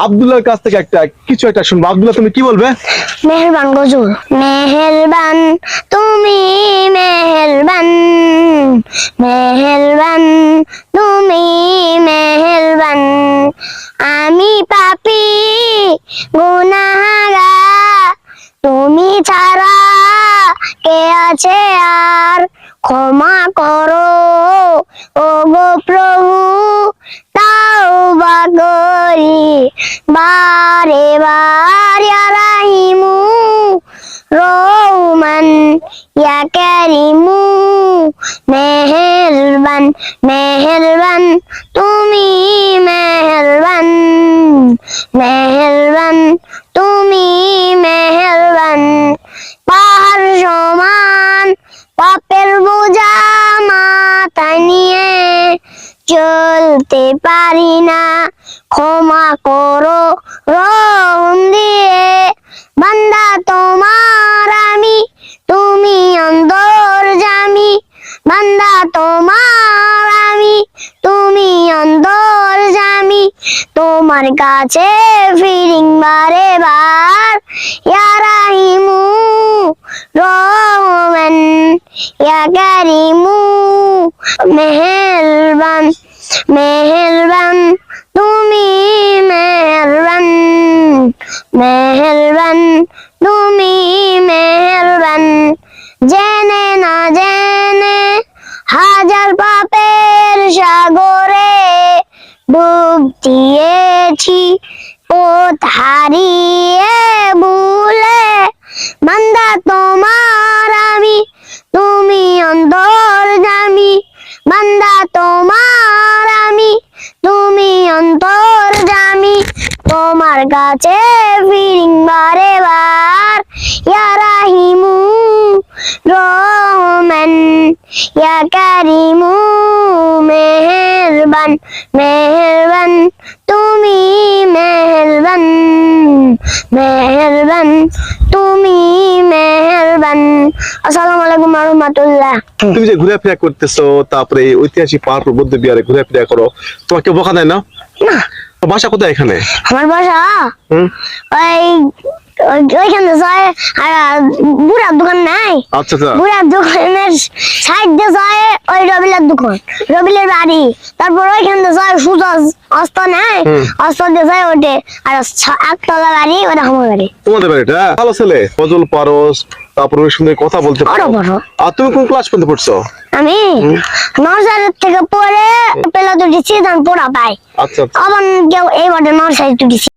আব্দুল্লাহর কাছ থেকে কিছু একটা শুনবো। আব্দুল্লাহ, তুমি কি বলবে? মেহেরবান গজল। মেহেরবান তুমি মেহেরবান, মেহেরবান তুমি মেহেরবান, আমি পাপী গুনাহগার, তুমি ছাড়া কে আছে আর, ক্ষমা করো ও গো প্রভু, তাওবা করি বারে বার, ইয়া রাহিমু রহমান ইয়া কারিমু, মেহেরবান মেহেরবান তুমি মেহেরবান, মেহেরবান তুমি মেহেরবান, পাহাড় সমান পাপের বোঝা মাথায় নিয়ে চলতে পারি না, ক্ষমা করো রহম দিয়ে, বান্দা তোমার আমি তুমি অন্তর্যামী, বান্দা তোমার আমি তুমি অন্তর্যামী, তোমার কাছে ফিরিং বারে বার, ইয়া রাহিমু রহমান ইয়া কারিমু, মেহেরবান মেহেরবান তুমি মেহেরবান, মেহেরবান তুমি মেহেরবান, জেনে না জেনে হাজার পাপের সাগরে ডুব দিয়েছি, পথ হারিয়ে ভুলে, বান্দা তোমার আমি তুমি অন্তর্যামী, বান্দা তোমার আমি তুমি অন্তর্যামী, তোমার কাছে ফিরিং বারে বার, ইয়া রাহিমু রহমান ইয়া কারিমু, মেহেরবান মেহেরবান তুমি মেহেরবান, মেহেরবান তুমি মেহেরবান। আসসালামু আলাইকুম ওয়া রাহমাতুল্লাহ। তুমি যে ঘুরে-ফিরা করতেছো, তারপরে এই ঐতিহাসিক পাহাড় বৌদ্ধ বিহারে ঘুরে-ফিরা করো, তোমাকে বকা দেয় না? না। বাসা কোথায় এখানে? আমার বাসা ওইখানে যায় বুড়ার দোকান নাই, আচ্ছা আচ্ছা, বুড়ার দোকানের সাইড দিয়ে যায় ওই রবিলের দোকান, রবিলের বাড়ি, তারপর ওইখানে যায় সুজা অস্ত নেয়, অস্ত দিয়ে যায় ওঠে, আর একতলা বাড়ি, ওটা আমার বাড়ি। তোমাদের বাড়িটা ভালো ছেলে, ফজল পারস, তারপর ওই সুন্দর কথা বলতে পারো। আর তুমি কোন ক্লাস পর্যন্ত পড়ছো? আমি নার্সারি থেকে পড়ে পেলা দুটি সিজন পড়া পাই। আচ্ছা আচ্ছা, আবার কেউ এই বাড়ি নার্সারি দুটি